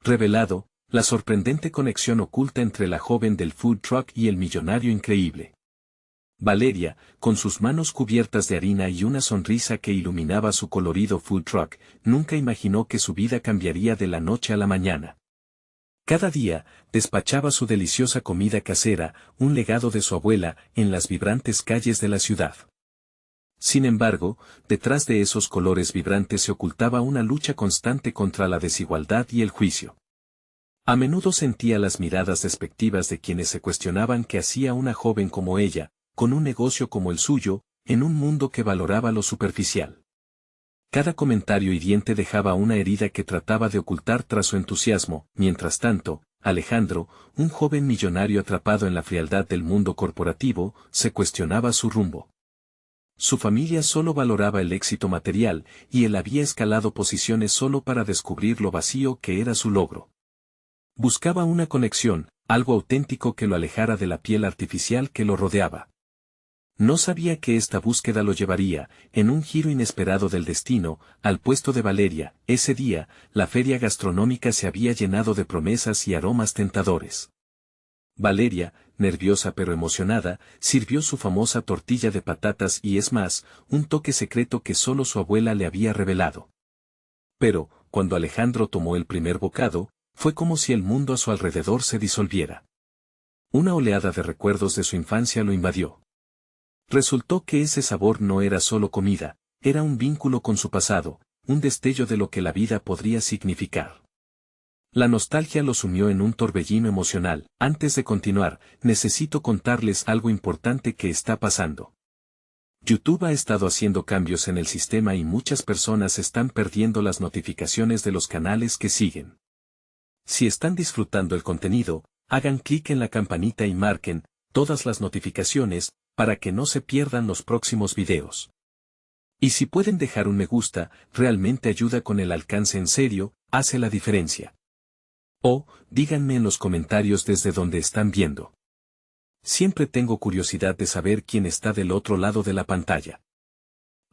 revelado la sorprendente conexión oculta entre la joven del food truck y el millonario increíble. Valeria, con sus manos cubiertas de harina y una sonrisa que iluminaba su colorido food truck, nunca imaginó que su vida cambiaría de la noche a la mañana. Cada día, despachaba su deliciosa comida casera, un legado de su abuela, en las vibrantes calles de la ciudad. Sin embargo, detrás de esos colores vibrantes se ocultaba una lucha constante contra la desigualdad y el juicio. A menudo sentía las miradas despectivas de quienes se cuestionaban qué hacía una joven como ella, con un negocio como el suyo, en un mundo que valoraba lo superficial. Cada comentario hiriente dejaba una herida que trataba de ocultar tras su entusiasmo. Mientras tanto, Alejandro, un joven millonario atrapado en la frialdad del mundo corporativo, se cuestionaba su rumbo. Su familia solo valoraba el éxito material, y él había escalado posiciones solo para descubrir lo vacío que era su logro. Buscaba una conexión, algo auténtico que lo alejara de la piel artificial que lo rodeaba. No sabía que esta búsqueda lo llevaría, en un giro inesperado del destino, al puesto de Valeria. Ese día, la feria gastronómica se había llenado de promesas y aromas tentadores. Valeria, nerviosa pero emocionada, sirvió su famosa tortilla de patatas y es más, un toque secreto que solo su abuela le había revelado. Pero, cuando Alejandro tomó el primer bocado, fue como si el mundo a su alrededor se disolviera. Una oleada de recuerdos de su infancia lo invadió. Resultó que ese sabor no era solo comida, era un vínculo con su pasado, un destello de lo que la vida podría significar. La nostalgia lo sumió en un torbellino emocional. Antes de continuar, necesito contarles algo importante que está pasando. YouTube ha estado haciendo cambios en el sistema y muchas personas están perdiendo las notificaciones de los canales que siguen. Si están disfrutando el contenido, hagan clic en la campanita y marquen todas las notificaciones, para que no se pierdan los próximos videos. Y si pueden dejar un me gusta, realmente ayuda con el alcance en serio, hace la diferencia. O, díganme en los comentarios desde donde están viendo. Siempre tengo curiosidad de saber quién está del otro lado de la pantalla.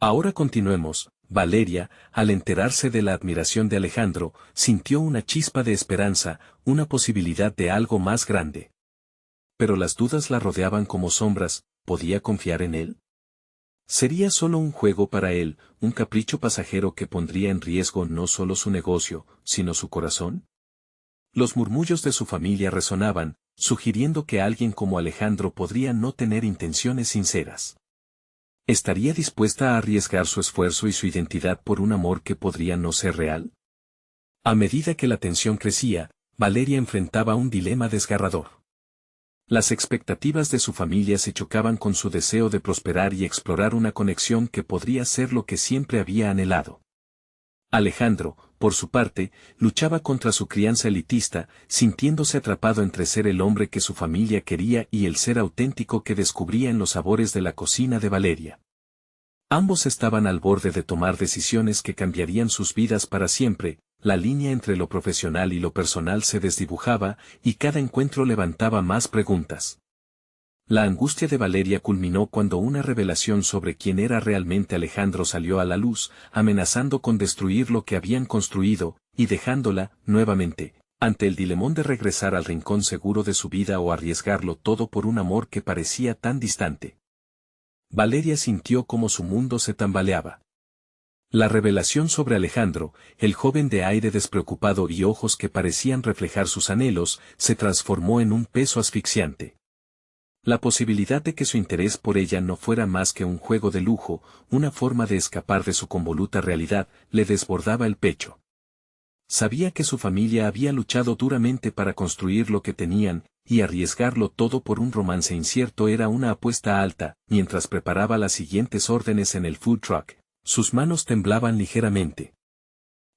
Ahora continuemos. Valeria, al enterarse de la admiración de Alejandro, sintió una chispa de esperanza, una posibilidad de algo más grande. Pero las dudas la rodeaban como sombras. ¿Podía confiar en él? ¿Sería solo un juego para él, un capricho pasajero que pondría en riesgo no solo su negocio, sino su corazón? Los murmullos de su familia resonaban, sugiriendo que alguien como Alejandro podría no tener intenciones sinceras. ¿Estaría dispuesta a arriesgar su esfuerzo y su identidad por un amor que podría no ser real? A medida que la tensión crecía, Valeria enfrentaba un dilema desgarrador. Las expectativas de su familia se chocaban con su deseo de prosperar y explorar una conexión que podría ser lo que siempre había anhelado. Alejandro, por su parte, luchaba contra su crianza elitista, sintiéndose atrapado entre ser el hombre que su familia quería y el ser auténtico que descubría en los sabores de la cocina de Valeria. Ambos estaban al borde de tomar decisiones que cambiarían sus vidas para siempre. La línea entre lo profesional y lo personal se desdibujaba, y cada encuentro levantaba más preguntas. La angustia de Valeria culminó cuando una revelación sobre quién era realmente Alejandro salió a la luz, amenazando con destruir lo que habían construido, y dejándola, nuevamente, ante el dilemón de regresar al rincón seguro de su vida o arriesgarlo todo por un amor que parecía tan distante. Valeria sintió como su mundo se tambaleaba. La revelación sobre Alejandro, el joven de aire despreocupado y ojos que parecían reflejar sus anhelos, se transformó en un peso asfixiante. La posibilidad de que su interés por ella no fuera más que un juego de lujo, una forma de escapar de su convoluta realidad, le desbordaba el pecho. Sabía que su familia había luchado duramente para construir lo que tenían, y arriesgarlo todo por un romance incierto era una apuesta alta. Mientras preparaba las siguientes órdenes en el food truck, sus manos temblaban ligeramente.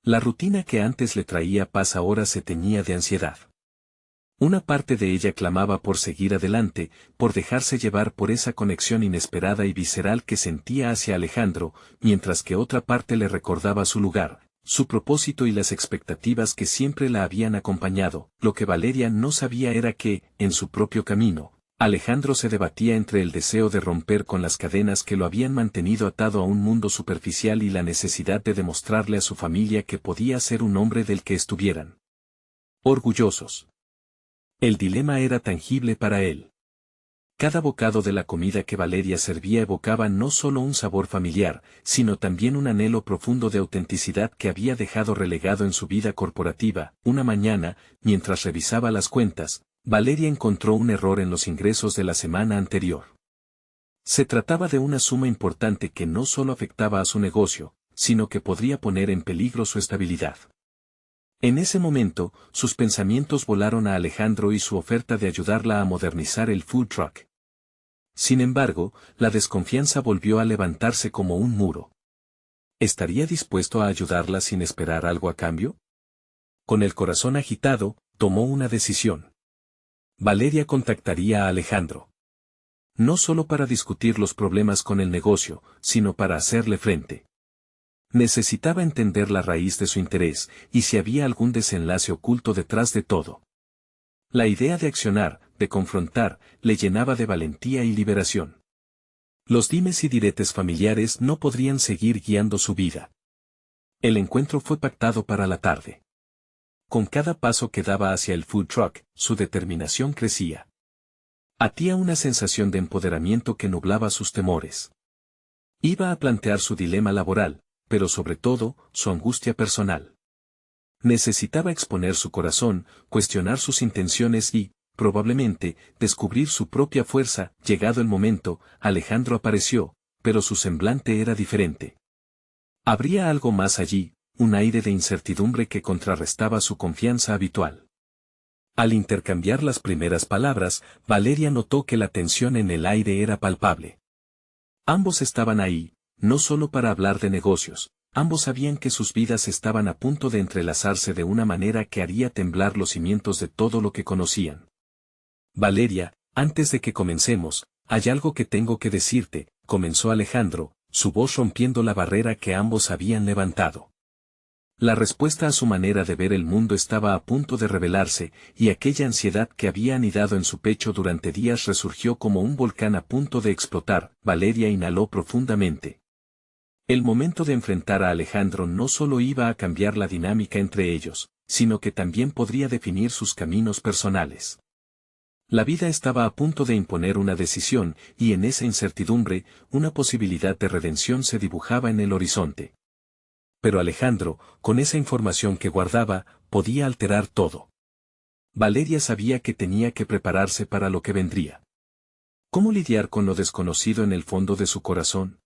La rutina que antes le traía paz ahora se teñía de ansiedad. Una parte de ella clamaba por seguir adelante, por dejarse llevar por esa conexión inesperada y visceral que sentía hacia Alejandro, mientras que otra parte le recordaba su lugar, su propósito y las expectativas que siempre la habían acompañado. Lo que Valeria no sabía era que, en su propio camino, Alejandro se debatía entre el deseo de romper con las cadenas que lo habían mantenido atado a un mundo superficial y la necesidad de demostrarle a su familia que podía ser un hombre del que estuvieran orgullosos. El dilema era tangible para él. Cada bocado de la comida que Valeria servía evocaba no solo un sabor familiar, sino también un anhelo profundo de autenticidad que había dejado relegado en su vida corporativa. Una mañana, mientras revisaba las cuentas, Valeria encontró un error en los ingresos de la semana anterior. Se trataba de una suma importante que no solo afectaba a su negocio, sino que podría poner en peligro su estabilidad. En ese momento, sus pensamientos volaron a Alejandro y su oferta de ayudarla a modernizar el food truck. Sin embargo, la desconfianza volvió a levantarse como un muro. ¿Estaría dispuesto a ayudarla sin esperar algo a cambio? Con el corazón agitado, tomó una decisión. Valeria contactaría a Alejandro. No solo para discutir los problemas con el negocio, sino para hacerle frente. Necesitaba entender la raíz de su interés, y si había algún desenlace oculto detrás de todo. La idea de accionar, de confrontar, le llenaba de valentía y liberación. Los dimes y diretes familiares no podrían seguir guiando su vida. El encuentro fue pactado para la tarde. Con cada paso que daba hacia el food truck, su determinación crecía. Atía una sensación de empoderamiento que nublaba sus temores. Iba a plantear su dilema laboral, pero sobre todo, su angustia personal. Necesitaba exponer su corazón, cuestionar sus intenciones y, probablemente, descubrir su propia fuerza. Llegado el momento, Alejandro apareció, pero su semblante era diferente. Habría algo más allí, un aire de incertidumbre que contrarrestaba su confianza habitual. Al intercambiar las primeras palabras, Valeria notó que la tensión en el aire era palpable. Ambos estaban ahí, no solo para hablar de negocios, ambos sabían que sus vidas estaban a punto de entrelazarse de una manera que haría temblar los cimientos de todo lo que conocían. Valeria, antes de que comencemos, hay algo que tengo que decirte, comenzó Alejandro, su voz rompiendo la barrera que ambos habían levantado. La respuesta a su manera de ver el mundo estaba a punto de revelarse, y aquella ansiedad que había anidado en su pecho durante días resurgió como un volcán a punto de explotar. Valeria inhaló profundamente. El momento de enfrentar a Alejandro no solo iba a cambiar la dinámica entre ellos, sino que también podría definir sus caminos personales. La vida estaba a punto de imponer una decisión, y en esa incertidumbre, una posibilidad de redención se dibujaba en el horizonte. Pero Alejandro, con esa información que guardaba, podía alterar todo. Valeria sabía que tenía que prepararse para lo que vendría. ¿Cómo lidiar con lo desconocido en el fondo de su corazón?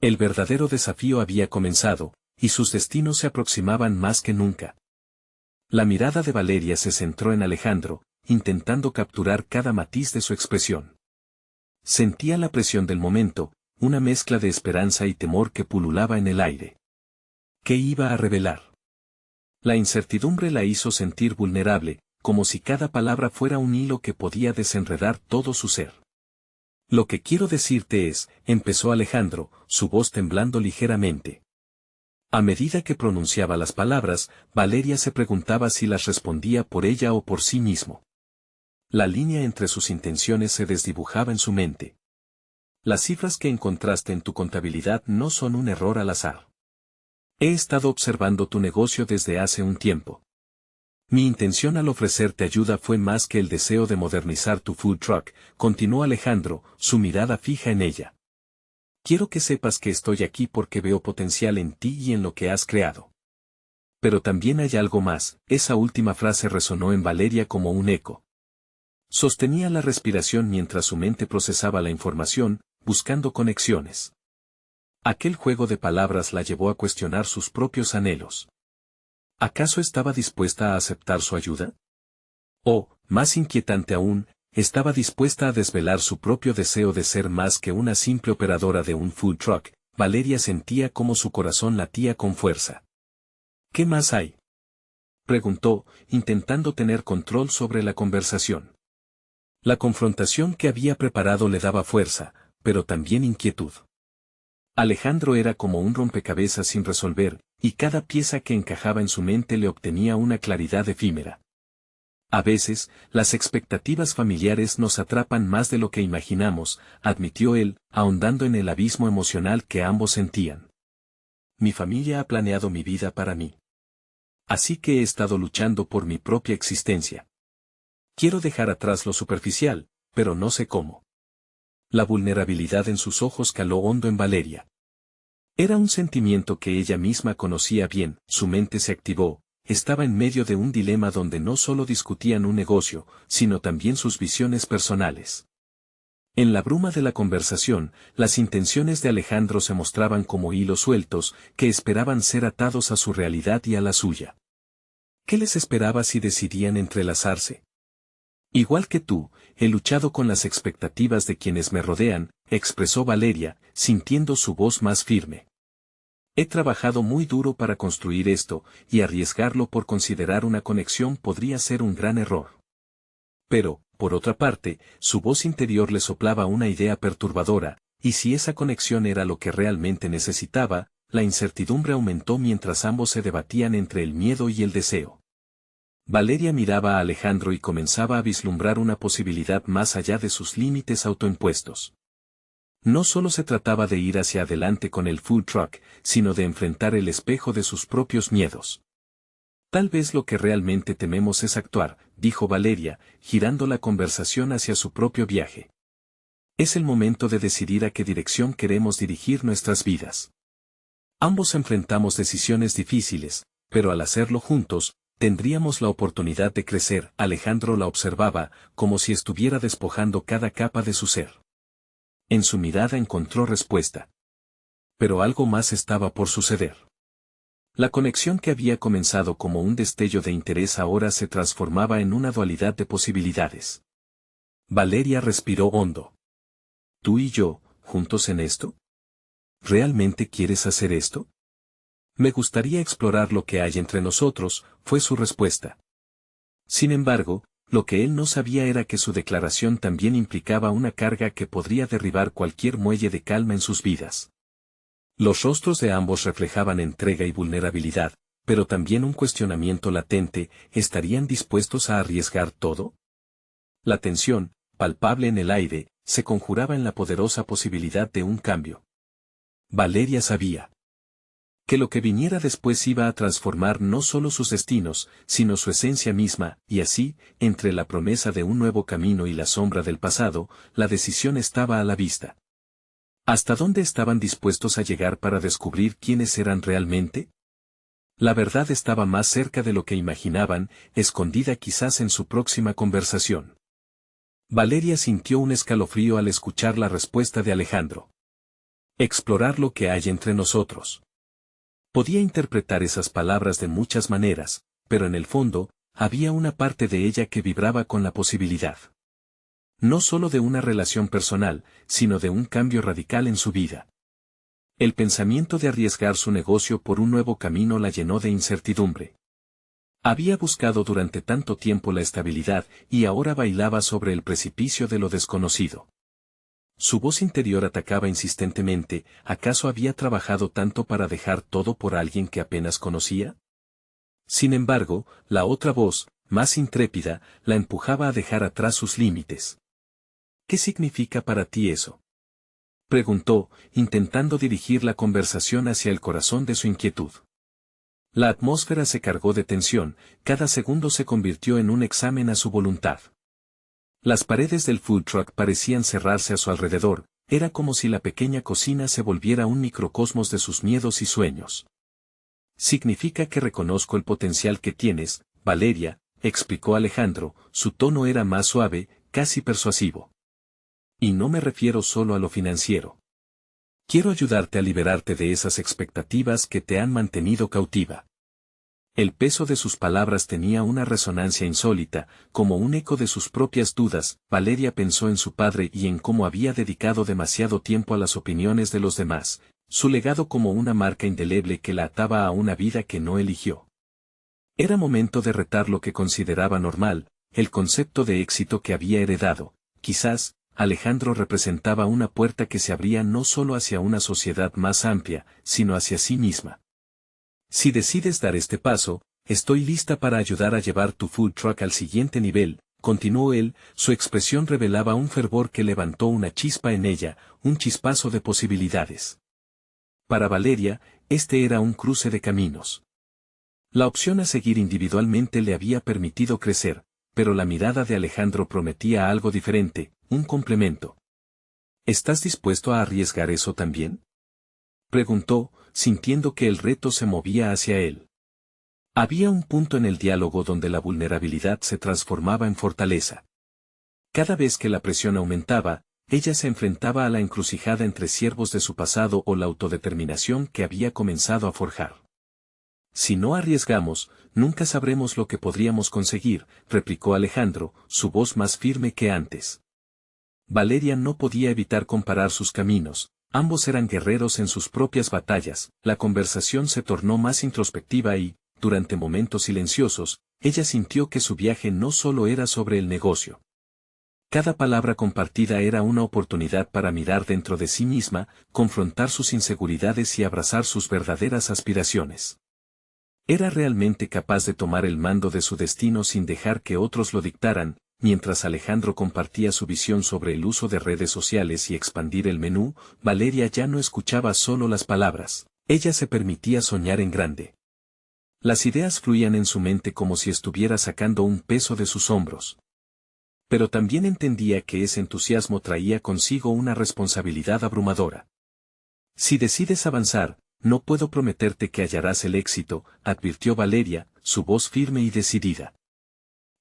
El verdadero desafío había comenzado, y sus destinos se aproximaban más que nunca. La mirada de Valeria se centró en Alejandro, intentando capturar cada matiz de su expresión. Sentía la presión del momento, una mezcla de esperanza y temor que pululaba en el aire. ¿Qué iba a revelar? La incertidumbre la hizo sentir vulnerable, como si cada palabra fuera un hilo que podía desenredar todo su ser. Lo que quiero decirte es, empezó Alejandro, su voz temblando ligeramente. A medida que pronunciaba las palabras, Valeria se preguntaba si las respondía por ella o por sí mismo. La línea entre sus intenciones se desdibujaba en su mente. Las cifras que encontraste en tu contabilidad no son un error al azar. He estado observando tu negocio desde hace un tiempo. Mi intención al ofrecerte ayuda fue más que el deseo de modernizar tu food truck, continuó Alejandro, su mirada fija en ella. Quiero que sepas que estoy aquí porque veo potencial en ti y en lo que has creado. Pero también hay algo más. Esa última frase resonó en Valeria como un eco. Sostenía la respiración mientras su mente procesaba la información, buscando conexiones. Aquel juego de palabras la llevó a cuestionar sus propios anhelos. ¿Acaso estaba dispuesta a aceptar su ayuda? O, más inquietante aún, estaba dispuesta a desvelar su propio deseo de ser más que una simple operadora de un food truck. Valeria sentía como su corazón latía con fuerza. ¿Qué más hay?, preguntó, intentando tener control sobre la conversación. La confrontación que había preparado le daba fuerza, pero también inquietud. Alejandro era como un rompecabezas sin resolver, y cada pieza que encajaba en su mente le obtenía una claridad efímera. A veces, las expectativas familiares nos atrapan más de lo que imaginamos, admitió él, ahondando en el abismo emocional que ambos sentían. Mi familia ha planeado mi vida para mí. Así que he estado luchando por mi propia existencia. Quiero dejar atrás lo superficial, pero no sé cómo. La vulnerabilidad en sus ojos caló hondo en Valeria. Era un sentimiento que ella misma conocía bien, su mente se activó, estaba en medio de un dilema donde no solo discutían un negocio, sino también sus visiones personales. En la bruma de la conversación, las intenciones de Alejandro se mostraban como hilos sueltos, que esperaban ser atados a su realidad y a la suya. ¿Qué les esperaba si decidían entrelazarse? Igual que tú, he luchado con las expectativas de quienes me rodean, expresó Valeria, sintiendo su voz más firme. He trabajado muy duro para construir esto, y arriesgarlo por considerar una conexión podría ser un gran error. Pero, por otra parte, su voz interior le soplaba una idea perturbadora, y si esa conexión era lo que realmente necesitaba, la incertidumbre aumentó mientras ambos se debatían entre el miedo y el deseo. Valeria miraba a Alejandro y comenzaba a vislumbrar una posibilidad más allá de sus límites autoimpuestos. No solo se trataba de ir hacia adelante con el food truck, sino de enfrentar el espejo de sus propios miedos. Tal vez lo que realmente tememos es actuar, dijo Valeria, girando la conversación hacia su propio viaje. Es el momento de decidir a qué dirección queremos dirigir nuestras vidas. Ambos enfrentamos decisiones difíciles, pero al hacerlo juntos, tendríamos la oportunidad de crecer. Alejandro la observaba, como si estuviera despojando cada capa de su ser. En su mirada encontró respuesta. Pero algo más estaba por suceder. La conexión que había comenzado como un destello de interés ahora se transformaba en una dualidad de posibilidades. Valeria respiró hondo. ¿Tú y yo, juntos en esto? ¿Realmente quieres hacer esto? Me gustaría explorar lo que hay entre nosotros, fue su respuesta. Sin embargo, lo que él no sabía era que su declaración también implicaba una carga que podría derribar cualquier muelle de calma en sus vidas. Los rostros de ambos reflejaban entrega y vulnerabilidad, pero también un cuestionamiento latente: ¿estarían dispuestos a arriesgar todo? La tensión, palpable en el aire, se conjuraba en la poderosa posibilidad de un cambio. Valeria sabía que lo que viniera después iba a transformar no solo sus destinos, sino su esencia misma, y así, entre la promesa de un nuevo camino y la sombra del pasado, la decisión estaba a la vista. ¿Hasta dónde estaban dispuestos a llegar para descubrir quiénes eran realmente? La verdad estaba más cerca de lo que imaginaban, escondida quizás en su próxima conversación. Valeria sintió un escalofrío al escuchar la respuesta de Alejandro. Explorar lo que hay entre nosotros. Podía interpretar esas palabras de muchas maneras, pero en el fondo, había una parte de ella que vibraba con la posibilidad. No solo de una relación personal, sino de un cambio radical en su vida. El pensamiento de arriesgar su negocio por un nuevo camino la llenó de incertidumbre. Había buscado durante tanto tiempo la estabilidad y ahora bailaba sobre el precipicio de lo desconocido. Su voz interior atacaba insistentemente: ¿acaso había trabajado tanto para dejar todo por alguien que apenas conocía? Sin embargo, la otra voz, más intrépida, la empujaba a dejar atrás sus límites. ¿Qué significa para ti eso?, preguntó, intentando dirigir la conversación hacia el corazón de su inquietud. La atmósfera se cargó de tensión, cada segundo se convirtió en un examen a su voluntad. Las paredes del food truck parecían cerrarse a su alrededor, era como si la pequeña cocina se volviera un microcosmos de sus miedos y sueños. Significa que reconozco el potencial que tienes, Valeria, explicó Alejandro, su tono era más suave, casi persuasivo. Y no me refiero solo a lo financiero. Quiero ayudarte a liberarte de esas expectativas que te han mantenido cautiva. El peso de sus palabras tenía una resonancia insólita, como un eco de sus propias dudas. Valeria pensó en su padre y en cómo había dedicado demasiado tiempo a las opiniones de los demás, su legado como una marca indeleble que la ataba a una vida que no eligió. Era momento de retar lo que consideraba normal, el concepto de éxito que había heredado. Quizás, Alejandro representaba una puerta que se abría no solo hacia una sociedad más amplia, sino hacia sí misma. Si decides dar este paso, estoy lista para ayudar a llevar tu food truck al siguiente nivel, continuó él, su expresión revelaba un fervor que levantó una chispa en ella, un chispazo de posibilidades. Para Valeria, este era un cruce de caminos. La opción a seguir individualmente le había permitido crecer, pero la mirada de Alejandro prometía algo diferente, un complemento. ¿Estás dispuesto a arriesgar eso también?, preguntó, sintiendo que el reto se movía hacia él. Había un punto en el diálogo donde la vulnerabilidad se transformaba en fortaleza. Cada vez que la presión aumentaba, ella se enfrentaba a la encrucijada entre siervos de su pasado o la autodeterminación que había comenzado a forjar. Si no arriesgamos, nunca sabremos lo que podríamos conseguir, replicó Alejandro, su voz más firme que antes. Valeria no podía evitar comparar sus caminos, ambos eran guerreros en sus propias batallas. La conversación se tornó más introspectiva y, durante momentos silenciosos, ella sintió que su viaje no solo era sobre el negocio. Cada palabra compartida era una oportunidad para mirar dentro de sí misma, confrontar sus inseguridades y abrazar sus verdaderas aspiraciones. Era realmente capaz de tomar el mando de su destino sin dejar que otros lo dictaran. Mientras Alejandro compartía su visión sobre el uso de redes sociales y expandir el menú, Valeria ya no escuchaba solo las palabras, ella se permitía soñar en grande. Las ideas fluían en su mente como si estuviera sacando un peso de sus hombros. Pero también entendía que ese entusiasmo traía consigo una responsabilidad abrumadora. Si decides avanzar, no puedo prometerte que hallarás el éxito, advirtió Valeria, su voz firme y decidida.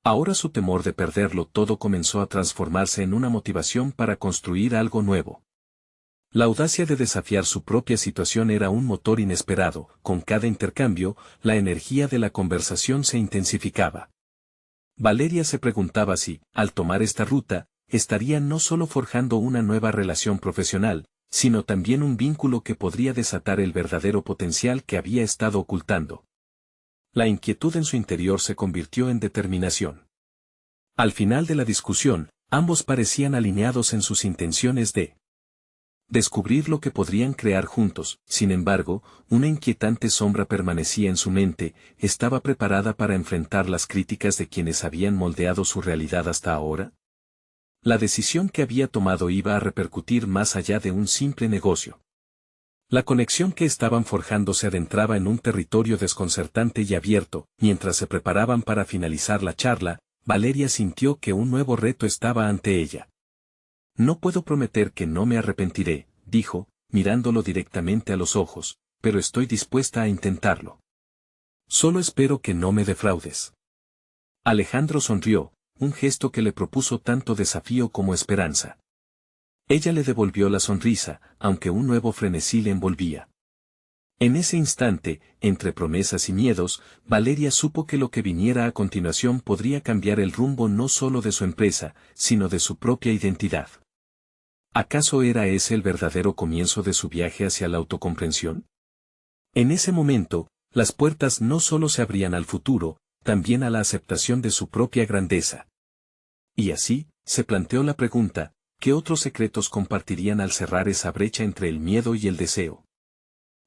Ahora su temor de perderlo todo comenzó a transformarse en una motivación para construir algo nuevo. La audacia de desafiar su propia situación era un motor inesperado. Con cada intercambio, la energía de la conversación se intensificaba. Valeria se preguntaba si, al tomar esta ruta, estaría no solo forjando una nueva relación profesional, sino también un vínculo que podría desatar el verdadero potencial que había estado ocultando. La inquietud en su interior se convirtió en determinación. Al final de la discusión, ambos parecían alineados en sus intenciones de descubrir lo que podrían crear juntos. Sin embargo, una inquietante sombra permanecía en su mente. ¿Estaba preparada para enfrentar las críticas de quienes habían moldeado su realidad hasta ahora? La decisión que había tomado iba a repercutir más allá de un simple negocio. La conexión que estaban forjando se adentraba en un territorio desconcertante y abierto. Mientras se preparaban para finalizar la charla, Valeria sintió que un nuevo reto estaba ante ella. No puedo prometer que no me arrepentiré, dijo, mirándolo directamente a los ojos, pero estoy dispuesta a intentarlo. Solo espero que no me defraudes. Alejandro sonrió, un gesto que le propuso tanto desafío como esperanza. Ella le devolvió la sonrisa, aunque un nuevo frenesí le envolvía. En ese instante, entre promesas y miedos, Valeria supo que lo que viniera a continuación podría cambiar el rumbo no solo de su empresa, sino de su propia identidad. ¿Acaso era ese el verdadero comienzo de su viaje hacia la autocomprensión? En ese momento, las puertas no solo se abrían al futuro, también a la aceptación de su propia grandeza. Y así, se planteó la pregunta, ¿qué otros secretos compartirían al cerrar esa brecha entre el miedo y el deseo?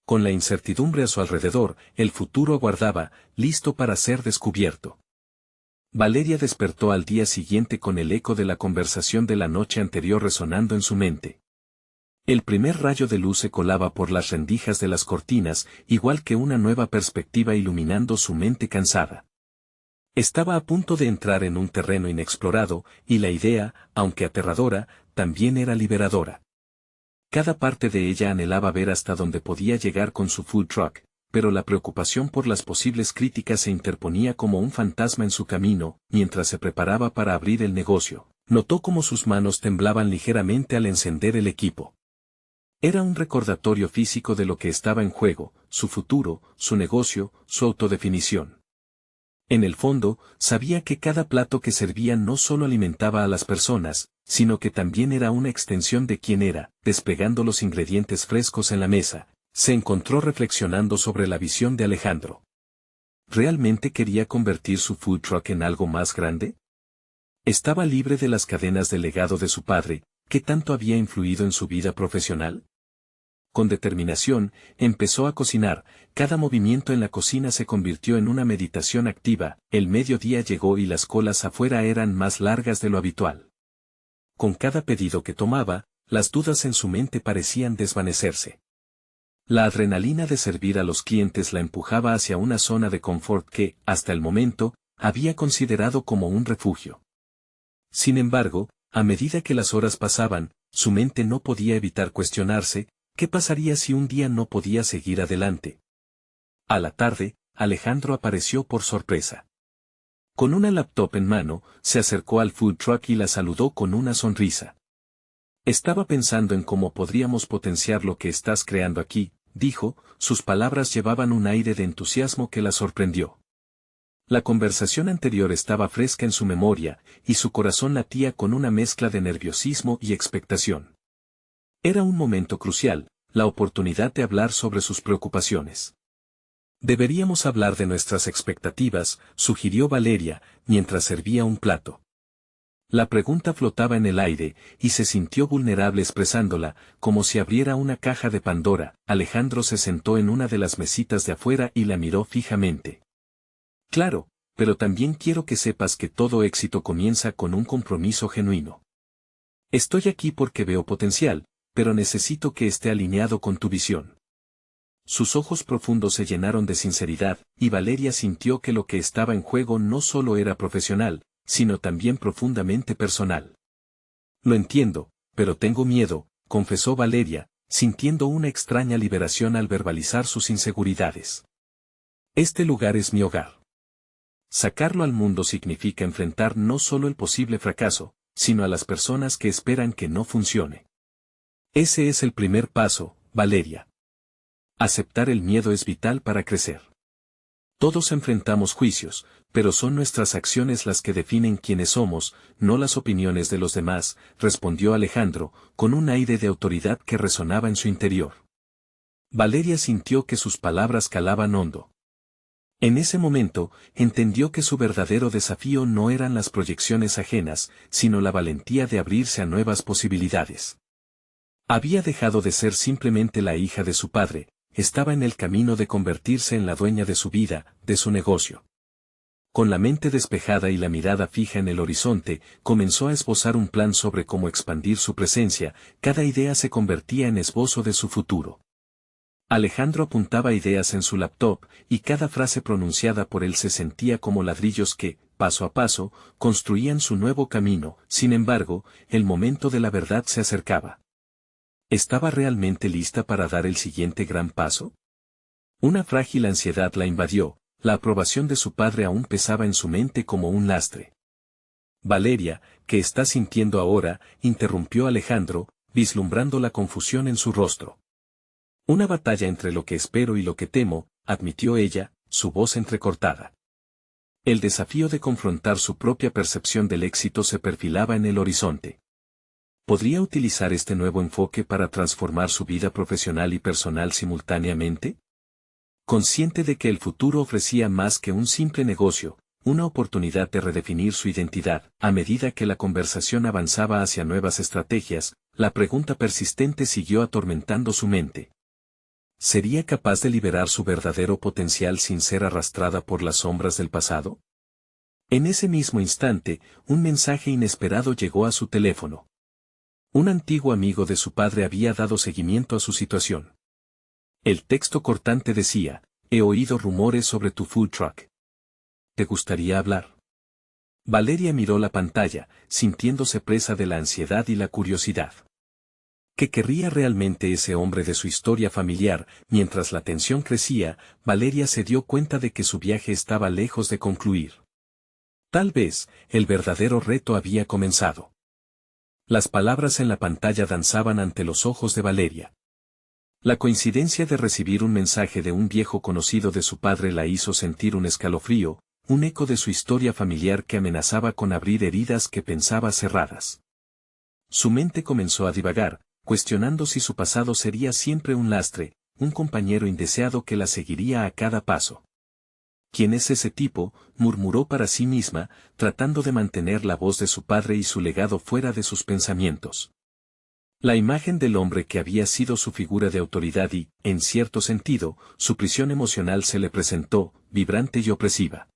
Con la incertidumbre a su alrededor, el futuro aguardaba, listo para ser descubierto. Valeria despertó al día siguiente con el eco de la conversación de la noche anterior resonando en su mente. El primer rayo de luz se colaba por las rendijas de las cortinas, igual que una nueva perspectiva iluminando su mente cansada. Estaba a punto de entrar en un terreno inexplorado, y la idea, aunque aterradora, también era liberadora. Cada parte de ella anhelaba ver hasta dónde podía llegar con su food truck, pero la preocupación por las posibles críticas se interponía como un fantasma en su camino. Mientras se preparaba para abrir el negocio, notó cómo sus manos temblaban ligeramente al encender el equipo. Era un recordatorio físico de lo que estaba en juego, su futuro, su negocio, su autodefinición. En el fondo, sabía que cada plato que servía no solo alimentaba a las personas, sino que también era una extensión de quién era. Despegando los ingredientes frescos en la mesa, se encontró reflexionando sobre la visión de Alejandro. ¿Realmente quería convertir su food truck en algo más grande? ¿Estaba libre de las cadenas del legado de su padre, que tanto había influido en su vida profesional? Con determinación, empezó a cocinar. Cada movimiento en la cocina se convirtió en una meditación activa. El mediodía llegó y las colas afuera eran más largas de lo habitual. Con cada pedido que tomaba, las dudas en su mente parecían desvanecerse. La adrenalina de servir a los clientes la empujaba hacia una zona de confort que, hasta el momento, había considerado como un refugio. Sin embargo, a medida que las horas pasaban, su mente no podía evitar cuestionarse, ¿qué pasaría si un día no podía seguir adelante? A la tarde, Alejandro apareció por sorpresa. Con una laptop en mano, se acercó al food truck y la saludó con una sonrisa. Estaba pensando en cómo podríamos potenciar lo que estás creando aquí, dijo, sus palabras llevaban un aire de entusiasmo que la sorprendió. La conversación anterior estaba fresca en su memoria, y su corazón latía con una mezcla de nerviosismo y expectación. Era un momento crucial, la oportunidad de hablar sobre sus preocupaciones. Deberíamos hablar de nuestras expectativas, sugirió Valeria, mientras servía un plato. La pregunta flotaba en el aire, y se sintió vulnerable expresándola, como si abriera una caja de Pandora. Alejandro se sentó en una de las mesitas de afuera y la miró fijamente. Claro, pero también quiero que sepas que todo éxito comienza con un compromiso genuino. Estoy aquí porque veo potencial, pero necesito que esté alineado con tu visión. Sus ojos profundos se llenaron de sinceridad, y Valeria sintió que lo que estaba en juego no solo era profesional, sino también profundamente personal. Lo entiendo, pero tengo miedo, confesó Valeria, sintiendo una extraña liberación al verbalizar sus inseguridades. Este lugar es mi hogar. Sacarlo al mundo significa enfrentar no solo el posible fracaso, sino a las personas que esperan que no funcione. Ese es el primer paso, Valeria. Aceptar el miedo es vital para crecer. Todos enfrentamos juicios, pero son nuestras acciones las que definen quiénes somos, no las opiniones de los demás, respondió Alejandro, con un aire de autoridad que resonaba en su interior. Valeria sintió que sus palabras calaban hondo. En ese momento, entendió que su verdadero desafío no eran las proyecciones ajenas, sino la valentía de abrirse a nuevas posibilidades. Había dejado de ser simplemente la hija de su padre, estaba en el camino de convertirse en la dueña de su vida, de su negocio. Con la mente despejada y la mirada fija en el horizonte, comenzó a esbozar un plan sobre cómo expandir su presencia, cada idea se convertía en esbozo de su futuro. Alejandro apuntaba ideas en su laptop, y cada frase pronunciada por él se sentía como ladrillos que, paso a paso, construían su nuevo camino. Sin embargo, el momento de la verdad se acercaba. ¿Estaba realmente lista para dar el siguiente gran paso? Una frágil ansiedad la invadió, la aprobación de su padre aún pesaba en su mente como un lastre. Valeria, ¿qué estás sintiendo ahora?, interrumpió Alejandro, vislumbrando la confusión en su rostro. Una batalla entre lo que espero y lo que temo, admitió ella, su voz entrecortada. El desafío de confrontar su propia percepción del éxito se perfilaba en el horizonte. ¿Podría utilizar este nuevo enfoque para transformar su vida profesional y personal simultáneamente? Consciente de que el futuro ofrecía más que un simple negocio, una oportunidad de redefinir su identidad, a medida que la conversación avanzaba hacia nuevas estrategias, la pregunta persistente siguió atormentando su mente. ¿Sería capaz de liberar su verdadero potencial sin ser arrastrada por las sombras del pasado? En ese mismo instante, un mensaje inesperado llegó a su teléfono. Un antiguo amigo de su padre había dado seguimiento a su situación. El texto cortante decía, he oído rumores sobre tu food truck. ¿Te gustaría hablar? Valeria miró la pantalla, sintiéndose presa de la ansiedad y la curiosidad. ¿Qué querría realmente ese hombre de su historia familiar? Mientras la tensión crecía, Valeria se dio cuenta de que su viaje estaba lejos de concluir. Tal vez, el verdadero reto había comenzado. Las palabras en la pantalla danzaban ante los ojos de Valeria. La coincidencia de recibir un mensaje de un viejo conocido de su padre la hizo sentir un escalofrío, un eco de su historia familiar que amenazaba con abrir heridas que pensaba cerradas. Su mente comenzó a divagar, cuestionando si su pasado sería siempre un lastre, un compañero indeseado que la seguiría a cada paso. ¿Quién es ese tipo?, murmuró para sí misma, tratando de mantener la voz de su padre y su legado fuera de sus pensamientos. La imagen del hombre que había sido su figura de autoridad y, en cierto sentido, su prisión emocional se le presentó, vibrante y opresiva.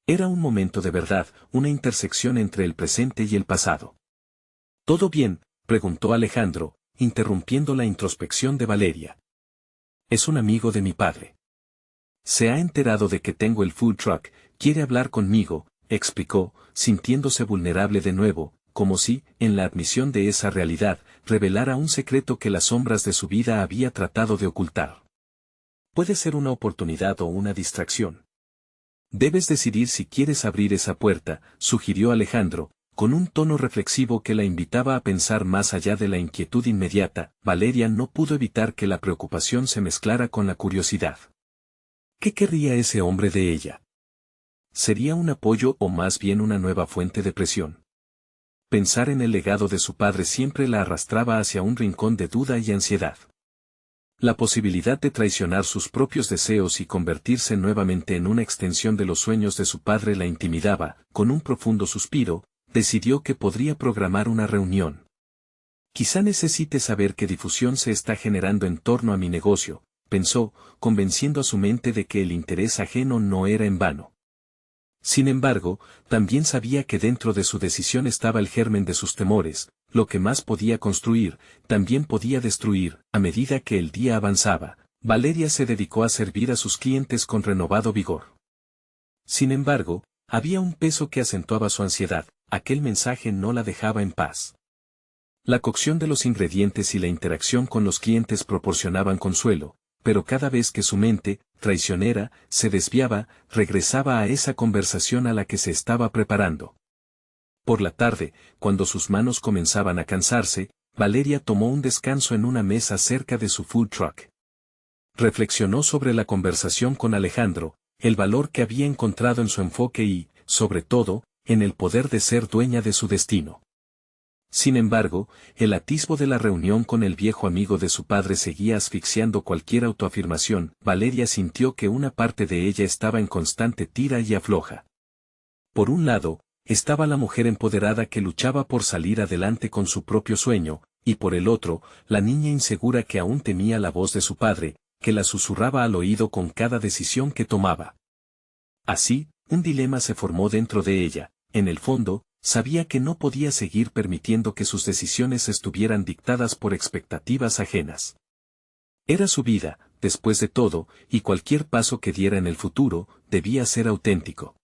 Era un momento de verdad, una intersección entre el presente y el pasado. ¿Todo bien?, preguntó Alejandro, interrumpiendo la introspección de Valeria. Es un amigo de mi padre. Se ha enterado de que tengo el food truck, quiere hablar conmigo, explicó, sintiéndose vulnerable de nuevo, como si, en la admisión de esa realidad, revelara un secreto que las sombras de su vida había tratado de ocultar. Puede ser una oportunidad o una distracción. Debes decidir si quieres abrir esa puerta, sugirió Alejandro, con un tono reflexivo que la invitaba a pensar más allá de la inquietud inmediata. Valeria no pudo evitar que la preocupación se mezclara con la curiosidad. ¿Qué querría ese hombre de ella? ¿Sería un apoyo o más bien una nueva fuente de presión? Pensar en el legado de su padre siempre la arrastraba hacia un rincón de duda y ansiedad. La posibilidad de traicionar sus propios deseos y convertirse nuevamente en una extensión de los sueños de su padre la intimidaba. Con un profundo suspiro, decidió que podría programar una reunión. Quizá necesite saber qué difusión se está generando en torno a mi negocio, pensó, convenciendo a su mente de que el interés ajeno no era en vano. Sin embargo, también sabía que dentro de su decisión estaba el germen de sus temores. Lo que más podía construir, también podía destruir. A medida que el día avanzaba, Valeria se dedicó a servir a sus clientes con renovado vigor. Sin embargo, había un peso que acentuaba su ansiedad, aquel mensaje no la dejaba en paz. La cocción de los ingredientes y la interacción con los clientes proporcionaban consuelo, pero cada vez que su mente, traicionera, se desviaba, regresaba a esa conversación a la que se estaba preparando. Por la tarde, cuando sus manos comenzaban a cansarse, Valeria tomó un descanso en una mesa cerca de su food truck. Reflexionó sobre la conversación con Alejandro, el valor que había encontrado en su enfoque y, sobre todo, en el poder de ser dueña de su destino. Sin embargo, el atisbo de la reunión con el viejo amigo de su padre seguía asfixiando cualquier autoafirmación. Valeria sintió que una parte de ella estaba en constante tira y afloja. Por un lado, estaba la mujer empoderada que luchaba por salir adelante con su propio sueño, y por el otro, la niña insegura que aún temía la voz de su padre, que la susurraba al oído con cada decisión que tomaba. Así, un dilema se formó dentro de ella. En el fondo, sabía que no podía seguir permitiendo que sus decisiones estuvieran dictadas por expectativas ajenas. Era su vida, después de todo, y cualquier paso que diera en el futuro, debía ser auténtico.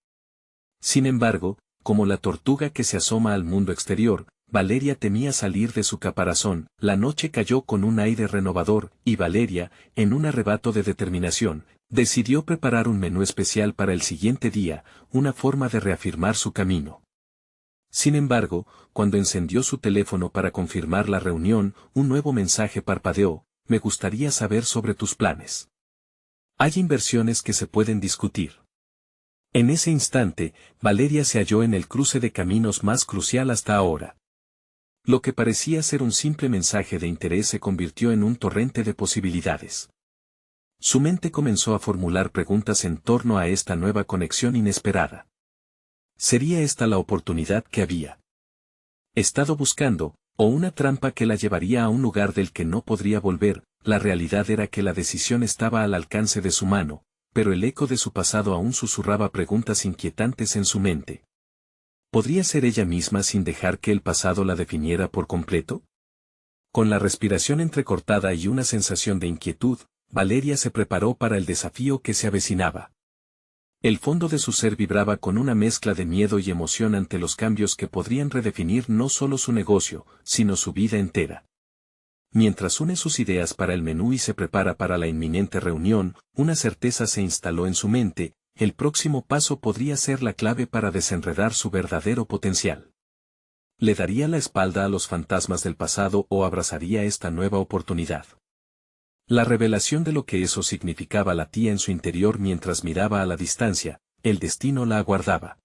Sin embargo, como la tortuga que se asoma al mundo exterior, Valeria temía salir de su caparazón. La noche cayó con un aire renovador, y Valeria, en un arrebato de determinación, decidió preparar un menú especial para el siguiente día, una forma de reafirmar su camino. Sin embargo, cuando encendió su teléfono para confirmar la reunión, un nuevo mensaje parpadeó: me gustaría saber sobre tus planes. Hay inversiones que se pueden discutir. En ese instante, Valeria se halló en el cruce de caminos más crucial hasta ahora. Lo que parecía ser un simple mensaje de interés se convirtió en un torrente de posibilidades. Su mente comenzó a formular preguntas en torno a esta nueva conexión inesperada. ¿Sería esta la oportunidad que había estado buscando, o una trampa que la llevaría a un lugar del que no podría volver? La realidad era que la decisión estaba al alcance de su mano, pero el eco de su pasado aún susurraba preguntas inquietantes en su mente. ¿Podría ser ella misma sin dejar que el pasado la definiera por completo? Con la respiración entrecortada y una sensación de inquietud, Valeria se preparó para el desafío que se avecinaba. El fondo de su ser vibraba con una mezcla de miedo y emoción ante los cambios que podrían redefinir no solo su negocio, sino su vida entera. Mientras une sus ideas para el menú y se prepara para la inminente reunión, una certeza se instaló en su mente: el próximo paso podría ser la clave para desenredar su verdadero potencial. ¿Le daría la espalda a los fantasmas del pasado o abrazaría esta nueva oportunidad? La revelación de lo que eso significaba latía en su interior mientras miraba a la distancia. El destino la aguardaba.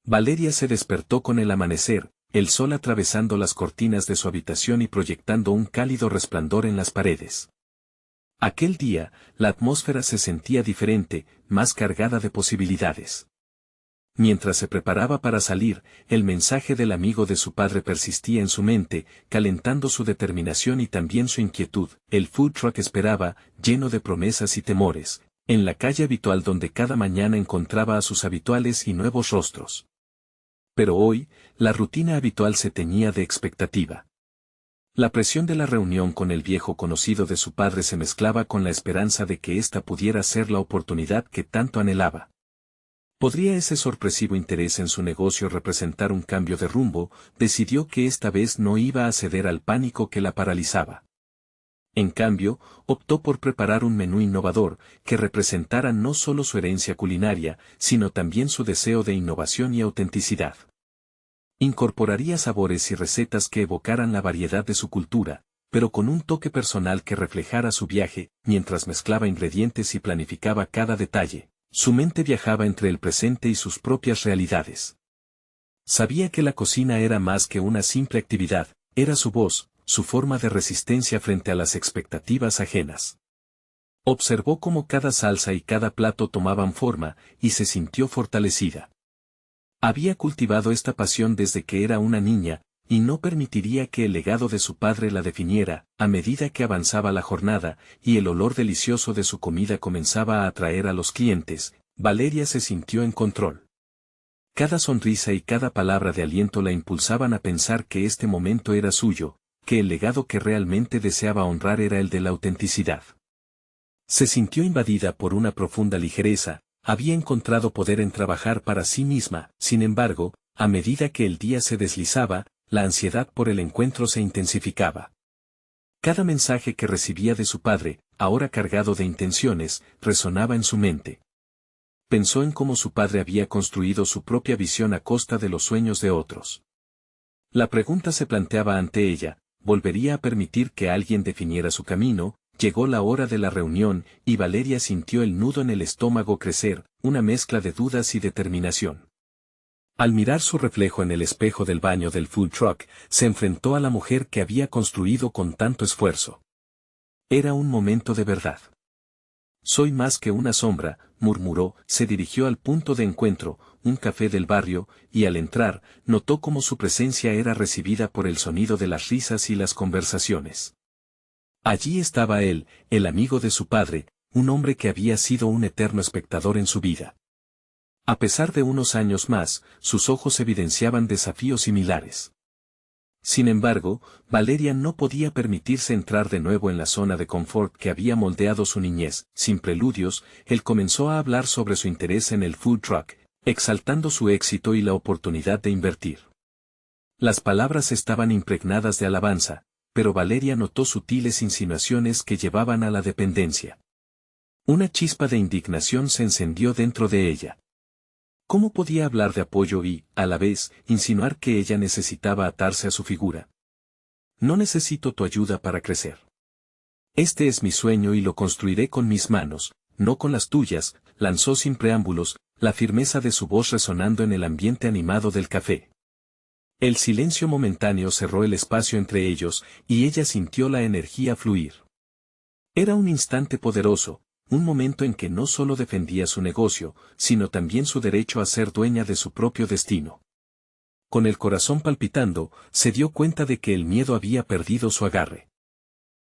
Valeria se despertó con el amanecer, el sol atravesando las cortinas de su habitación y proyectando un cálido resplandor en las paredes. Aquel día, la atmósfera se sentía diferente, más cargada de posibilidades. Mientras se preparaba para salir, el mensaje del amigo de su padre persistía en su mente, calentando su determinación y también su inquietud. El food truck esperaba, lleno de promesas y temores, en la calle habitual donde cada mañana encontraba a sus habituales y nuevos rostros. Pero hoy, la rutina habitual se teñía de expectativa. La presión de la reunión con el viejo conocido de su padre se mezclaba con la esperanza de que ésta pudiera ser la oportunidad que tanto anhelaba. ¿Podría ese sorpresivo interés en su negocio representar un cambio de rumbo? Decidió que esta vez no iba a ceder al pánico que la paralizaba. En cambio, optó por preparar un menú innovador, que representara no solo su herencia culinaria, sino también su deseo de innovación y autenticidad. Incorporaría sabores y recetas que evocaran la variedad de su cultura, pero con un toque personal que reflejara su viaje. Mientras mezclaba ingredientes y planificaba cada detalle, su mente viajaba entre el presente y sus propias realidades. Sabía que la cocina era más que una simple actividad, era su voz, su forma de resistencia frente a las expectativas ajenas. Observó cómo cada salsa y cada plato tomaban forma, y se sintió fortalecida. Había cultivado esta pasión desde que era una niña, y no permitiría que el legado de su padre la definiera. A medida que avanzaba la jornada, y el olor delicioso de su comida comenzaba a atraer a los clientes, Valeria se sintió en control. Cada sonrisa y cada palabra de aliento la impulsaban a pensar que este momento era suyo, que el legado que realmente deseaba honrar era el de la autenticidad. Se sintió invadida por una profunda ligereza, había encontrado poder en trabajar para sí misma. Sin embargo, a medida que el día se deslizaba, la ansiedad por el encuentro se intensificaba. Cada mensaje que recibía de su padre, ahora cargado de intenciones, resonaba en su mente. Pensó en cómo su padre había construido su propia visión a costa de los sueños de otros. La pregunta se planteaba ante ella: ¿volvería a permitir que alguien definiera su camino? Llegó la hora de la reunión, y Valeria sintió el nudo en el estómago crecer, una mezcla de dudas y determinación. Al mirar su reflejo en el espejo del baño del food truck, se enfrentó a la mujer que había construido con tanto esfuerzo. Era un momento de verdad. «Soy más que una sombra», murmuró. Se dirigió al punto de encuentro, un café del barrio, y al entrar, notó cómo su presencia era recibida por el sonido de las risas y las conversaciones. Allí estaba él, el amigo de su padre, un hombre que había sido un eterno espectador en su vida. A pesar de unos años más, sus ojos evidenciaban desafíos similares. Sin embargo, Valeria no podía permitirse entrar de nuevo en la zona de confort que había moldeado su niñez. Sin preludios, él comenzó a hablar sobre su interés en el food truck, exaltando su éxito y la oportunidad de invertir. Las palabras estaban impregnadas de alabanza, pero Valeria notó sutiles insinuaciones que llevaban a la dependencia. Una chispa de indignación se encendió dentro de ella. ¿Cómo podía hablar de apoyo y, a la vez, insinuar que ella necesitaba atarse a su figura? «No necesito tu ayuda para crecer. Este es mi sueño y lo construiré con mis manos, no con las tuyas», lanzó sin preámbulos, la firmeza de su voz resonando en el ambiente animado del café. El silencio momentáneo cerró el espacio entre ellos, y ella sintió la energía fluir. Era un instante poderoso, un momento en que no solo defendía su negocio, sino también su derecho a ser dueña de su propio destino. Con el corazón palpitando, se dio cuenta de que el miedo había perdido su agarre.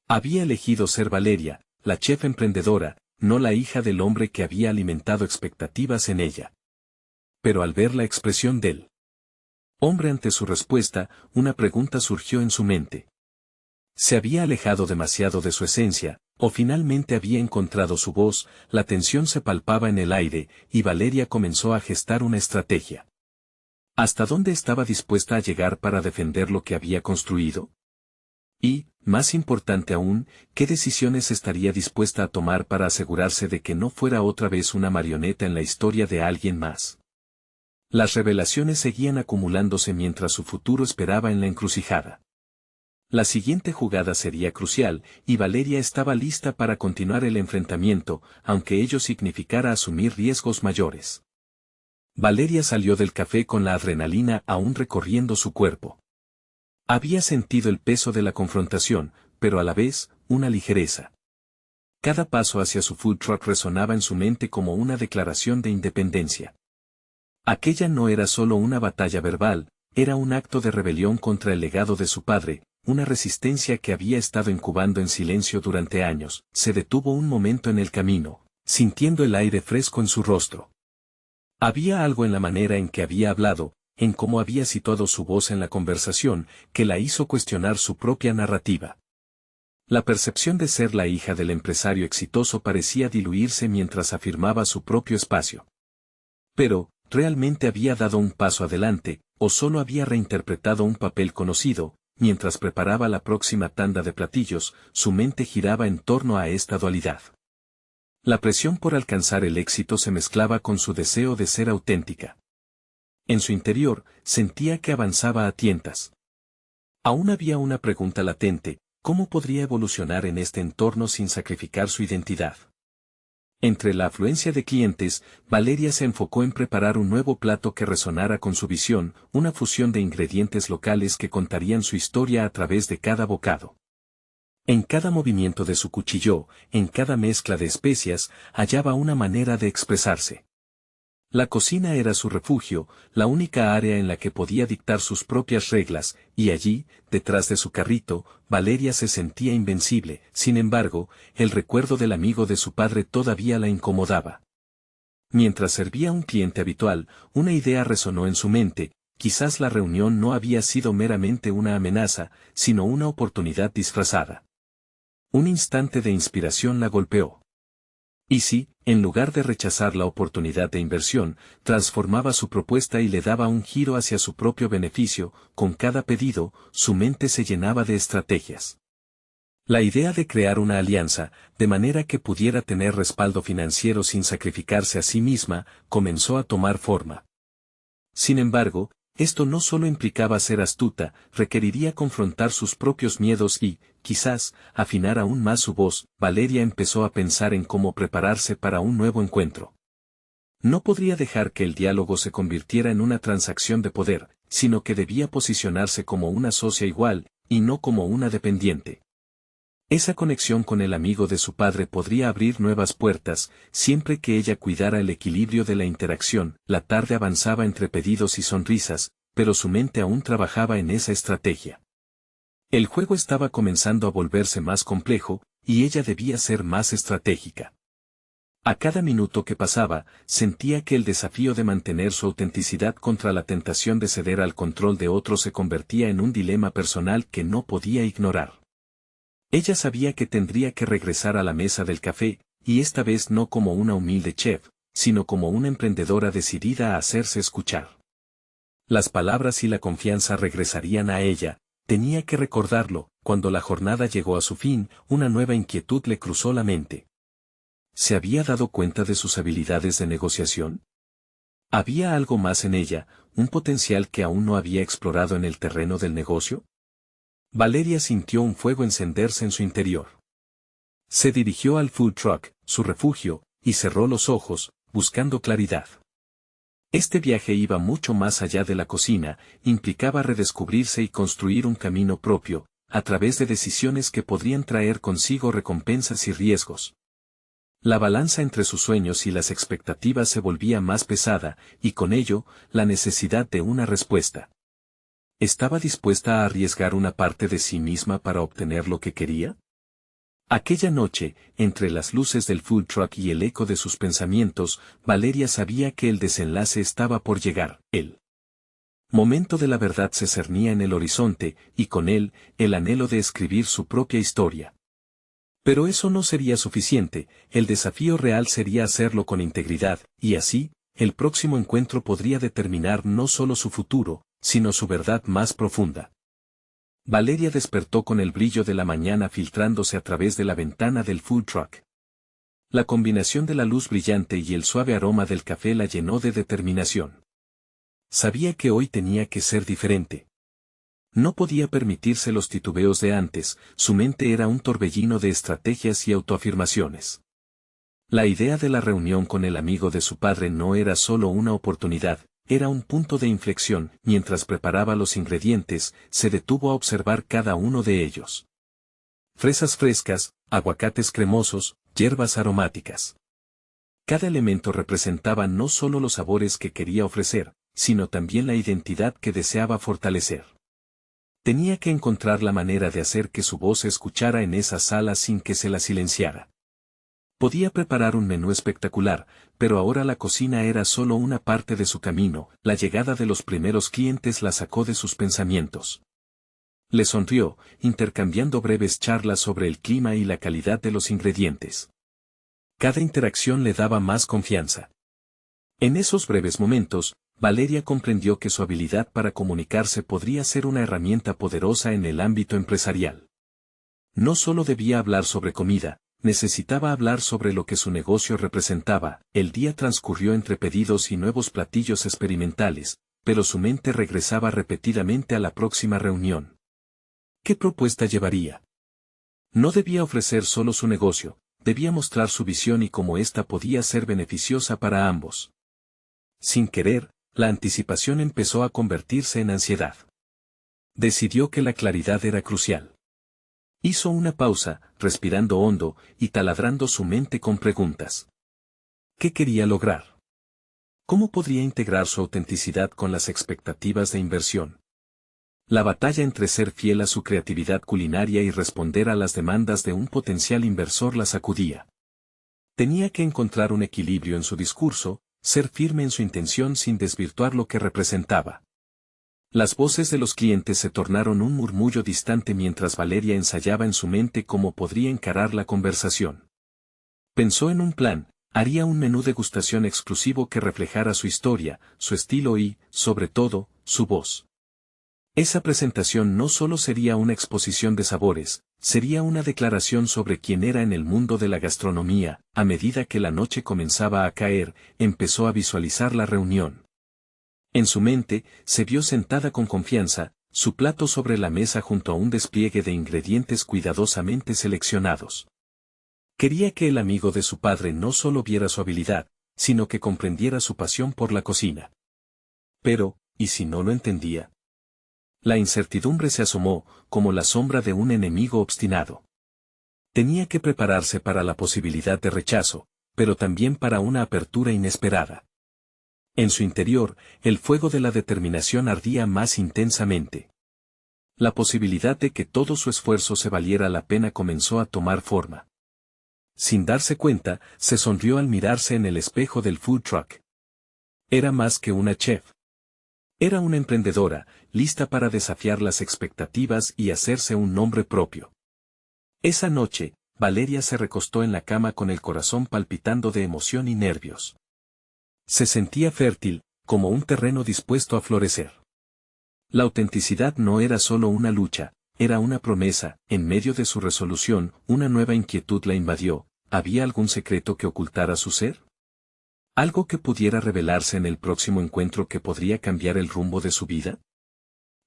Había elegido ser Valeria, la chef emprendedora, no la hija del hombre que había alimentado expectativas en ella. Pero al ver la expresión del hombre ante su respuesta, una pregunta surgió en su mente. ¿Se había alejado demasiado de su esencia, o finalmente había encontrado su voz? La tensión se palpaba en el aire, y Valeria comenzó a gestar una estrategia. ¿Hasta dónde estaba dispuesta a llegar para defender lo que había construido? Y, más importante aún, ¿qué decisiones estaría dispuesta a tomar para asegurarse de que no fuera otra vez una marioneta en la historia de alguien más? Las revelaciones seguían acumulándose mientras su futuro esperaba en la encrucijada. La siguiente jugada sería crucial, y Valeria estaba lista para continuar el enfrentamiento, aunque ello significara asumir riesgos mayores. Valeria salió del café con la adrenalina aún recorriendo su cuerpo. Había sentido el peso de la confrontación, pero a la vez, una ligereza. Cada paso hacia su food truck resonaba en su mente como una declaración de independencia. Aquella no era solo una batalla verbal, era un acto de rebelión contra el legado de su padre, una resistencia que había estado incubando en silencio durante años. Se detuvo un momento en el camino, sintiendo el aire fresco en su rostro. Había algo en la manera en que había hablado, en cómo había situado su voz en la conversación, que la hizo cuestionar su propia narrativa. La percepción de ser la hija del empresario exitoso parecía diluirse mientras afirmaba su propio espacio. Pero, ¿realmente había dado un paso adelante, o solo había reinterpretado un papel conocido? Mientras preparaba la próxima tanda de platillos, su mente giraba en torno a esta dualidad. La presión por alcanzar el éxito se mezclaba con su deseo de ser auténtica. En su interior, sentía que avanzaba a tientas. Aún había una pregunta latente: ¿cómo podría evolucionar en este entorno sin sacrificar su identidad? Entre la afluencia de clientes, Valeria se enfocó en preparar un nuevo plato que resonara con su visión, una fusión de ingredientes locales que contarían su historia a través de cada bocado. En cada movimiento de su cuchillo, en cada mezcla de especias, hallaba una manera de expresarse. La cocina era su refugio, la única área en la que podía dictar sus propias reglas, y allí, detrás de su carrito, Valeria se sentía invencible. Sin embargo, el recuerdo del amigo de su padre todavía la incomodaba. Mientras servía a un cliente habitual, una idea resonó en su mente: quizás la reunión no había sido meramente una amenaza, sino una oportunidad disfrazada. Un instante de inspiración la golpeó. Y si, en lugar de rechazar la oportunidad de inversión, transformaba su propuesta y le daba un giro hacia su propio beneficio, con cada pedido, su mente se llenaba de estrategias. La idea de crear una alianza, de manera que pudiera tener respaldo financiero sin sacrificarse a sí misma, comenzó a tomar forma. Sin embargo, esto no solo implicaba ser astuta, requeriría confrontar sus propios miedos y, quizás, afinar aún más su voz. Valeria empezó a pensar en cómo prepararse para un nuevo encuentro. No podría dejar que el diálogo se convirtiera en una transacción de poder, sino que debía posicionarse como una socia igual, y no como una dependiente. Esa conexión con el amigo de su padre podría abrir nuevas puertas, siempre que ella cuidara el equilibrio de la interacción. La tarde avanzaba entre pedidos y sonrisas, pero su mente aún trabajaba en esa estrategia. El juego estaba comenzando a volverse más complejo, y ella debía ser más estratégica. A cada minuto que pasaba, sentía que el desafío de mantener su autenticidad contra la tentación de ceder al control de otros se convertía en un dilema personal que no podía ignorar. Ella sabía que tendría que regresar a la mesa del café, y esta vez no como una humilde chef, sino como una emprendedora decidida a hacerse escuchar. Las palabras y la confianza regresarían a ella. Tenía que recordarlo. Cuando la jornada llegó a su fin, una nueva inquietud le cruzó la mente. ¿Se había dado cuenta de sus habilidades de negociación? ¿Había algo más en ella, un potencial que aún no había explorado en el terreno del negocio? Valeria sintió un fuego encenderse en su interior. Se dirigió al food truck, su refugio, y cerró los ojos, buscando claridad. Este viaje iba mucho más allá de la cocina, implicaba redescubrirse y construir un camino propio, a través de decisiones que podrían traer consigo recompensas y riesgos. La balanza entre sus sueños y las expectativas se volvía más pesada, y con ello, la necesidad de una respuesta. ¿Estaba dispuesta a arriesgar una parte de sí misma para obtener lo que quería? Aquella noche, entre las luces del food truck y el eco de sus pensamientos, Valeria sabía que el desenlace estaba por llegar. El momento de la verdad se cernía en el horizonte, y con él, el anhelo de escribir su propia historia. Pero eso no sería suficiente, el desafío real sería hacerlo con integridad, y así, el próximo encuentro podría determinar no solo su futuro, sino su verdad más profunda. Valeria despertó con el brillo de la mañana filtrándose a través de la ventana del food truck. La combinación de la luz brillante y el suave aroma del café la llenó de determinación. Sabía que hoy tenía que ser diferente. No podía permitirse los titubeos de antes, su mente era un torbellino de estrategias y autoafirmaciones. La idea de la reunión con el amigo de su padre no era solo una oportunidad, era un punto de inflexión. Mientras preparaba los ingredientes, se detuvo a observar cada uno de ellos. Fresas frescas, aguacates cremosos, hierbas aromáticas. Cada elemento representaba no solo los sabores que quería ofrecer, sino también la identidad que deseaba fortalecer. Tenía que encontrar la manera de hacer que su voz se escuchara en esa sala sin que se la silenciara. Podía preparar un menú espectacular, pero ahora la cocina era solo una parte de su camino. La llegada de los primeros clientes la sacó de sus pensamientos. Le sonrió, intercambiando breves charlas sobre el clima y la calidad de los ingredientes. Cada interacción le daba más confianza. En esos breves momentos, Valeria comprendió que su habilidad para comunicarse podría ser una herramienta poderosa en el ámbito empresarial. No solo debía hablar sobre comida, necesitaba hablar sobre lo que su negocio representaba. El día transcurrió entre pedidos y nuevos platillos experimentales, pero su mente regresaba repetidamente a la próxima reunión. ¿Qué propuesta llevaría? No debía ofrecer solo su negocio, debía mostrar su visión y cómo ésta podía ser beneficiosa para ambos. Sin querer, la anticipación empezó a convertirse en ansiedad. Decidió que la claridad era crucial. Hizo una pausa, respirando hondo y taladrando su mente con preguntas. ¿Qué quería lograr? ¿Cómo podría integrar su autenticidad con las expectativas de inversión? La batalla entre ser fiel a su creatividad culinaria y responder a las demandas de un potencial inversor la sacudía. Tenía que encontrar un equilibrio en su discurso, ser firme en su intención sin desvirtuar lo que representaba. Las voces de los clientes se tornaron un murmullo distante mientras Valeria ensayaba en su mente cómo podría encarar la conversación. Pensó en un plan, haría un menú degustación exclusivo que reflejara su historia, su estilo y, sobre todo, su voz. Esa presentación no solo sería una exposición de sabores, sería una declaración sobre quién era en el mundo de la gastronomía. A medida que la noche comenzaba a caer, empezó a visualizar la reunión. En su mente, se vio sentada con confianza, su plato sobre la mesa junto a un despliegue de ingredientes cuidadosamente seleccionados. Quería que el amigo de su padre no solo viera su habilidad, sino que comprendiera su pasión por la cocina. Pero, ¿y si no lo entendía? La incertidumbre se asomó, como la sombra de un enemigo obstinado. Tenía que prepararse para la posibilidad de rechazo, pero también para una apertura inesperada. En su interior, el fuego de la determinación ardía más intensamente. La posibilidad de que todo su esfuerzo se valiera la pena comenzó a tomar forma. Sin darse cuenta, se sonrió al mirarse en el espejo del food truck. Era más que una chef. Era una emprendedora, lista para desafiar las expectativas y hacerse un nombre propio. Esa noche, Valeria se recostó en la cama con el corazón palpitando de emoción y nervios. Se sentía fértil, como un terreno dispuesto a florecer. La autenticidad no era solo una lucha, era una promesa. En medio de su resolución, una nueva inquietud la invadió. ¿Había algún secreto que ocultara su ser? ¿Algo que pudiera revelarse en el próximo encuentro que podría cambiar el rumbo de su vida?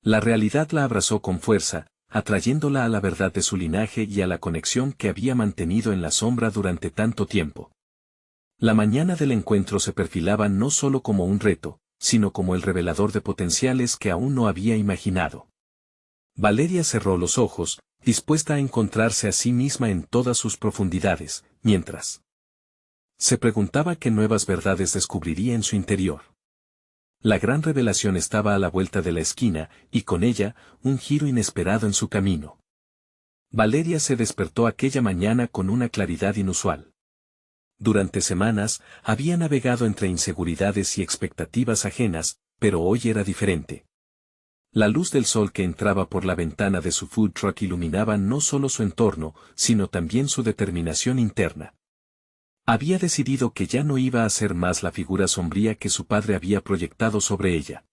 La realidad la abrazó con fuerza, atrayéndola a la verdad de su linaje y a la conexión que había mantenido en la sombra durante tanto tiempo. La mañana del encuentro se perfilaba no solo como un reto, sino como el revelador de potenciales que aún no había imaginado. Valeria cerró los ojos, dispuesta a encontrarse a sí misma en todas sus profundidades, mientras se preguntaba qué nuevas verdades descubriría en su interior. La gran revelación estaba a la vuelta de la esquina, y con ella, un giro inesperado en su camino. Valeria se despertó aquella mañana con una claridad inusual. Durante semanas, había navegado entre inseguridades y expectativas ajenas, pero hoy era diferente. La luz del sol que entraba por la ventana de su food truck iluminaba no solo su entorno, sino también su determinación interna. Había decidido que ya no iba a ser más la figura sombría que su padre había proyectado sobre ella.